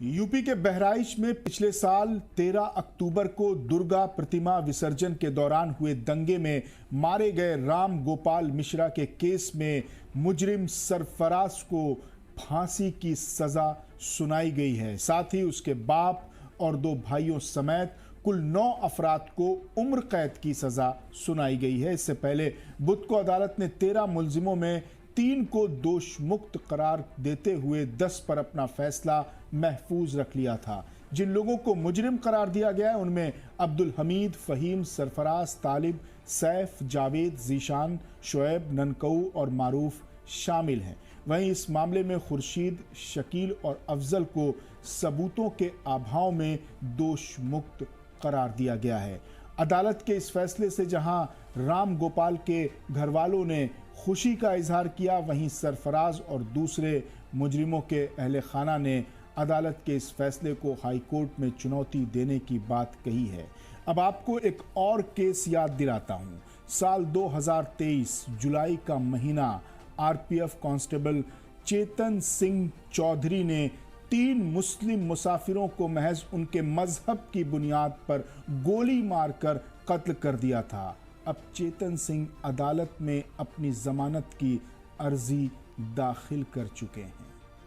UP के बहराइच में पिछले साल 13 अक्टूबर को दुर्गा प्रतिमा विसर्जन के दौरान हुए दंगे में मारे गए राम गोपाल मिश्रा के केस में मुजरिम सरफराज को फांसी की सजा सुनाई गई है। साथ ही उसके बाप और 2 भाइयों समेत कुल 9 अफराद को उम्र कैद की सजा सुनाई गई है। इससे पहले बुध को अदालत ने 13 मुलजिमों में 3 को दोष मुक्त करार देते हुए 10 पर अपना फैसला महफूज रख लिया था। जिन लोगों को मुजरिम करार दिया गया है उनमें अब्दुल हमीद, फहीम, सरफराज, तालिब, सैफ, जावेद, जीशान, शोएब, ननकऊ और मारूफ शामिल हैं। वहीं इस मामले में खुर्शीद, शकील और अफजल को सबूतों के अभाव में दोष मुक्त करार दिया गया है। अदालत के इस फैसले से जहां राम गोपाल के घरवालों ने खुशी का इजहार किया, वहीं सरफराज और दूसरे मुजरिमों के अहले खाना ने अदालत के इस फैसले को हाई कोर्ट में चुनौती देने की बात कही है। अब आपको एक और केस याद दिलाता हूं। साल 2023 जुलाई का महीना आरपीएफ कांस्टेबल चेतन सिंह चौधरी ने 3 मुस्लिम मुसाफिरों को महज उनके मजहब की बुनियाद पर गोली मारकर कत्ल कर दिया था। अब चेतन सिंह अदालत में अपनी जमानत की अर्जी दाखिल कर चुके हैं।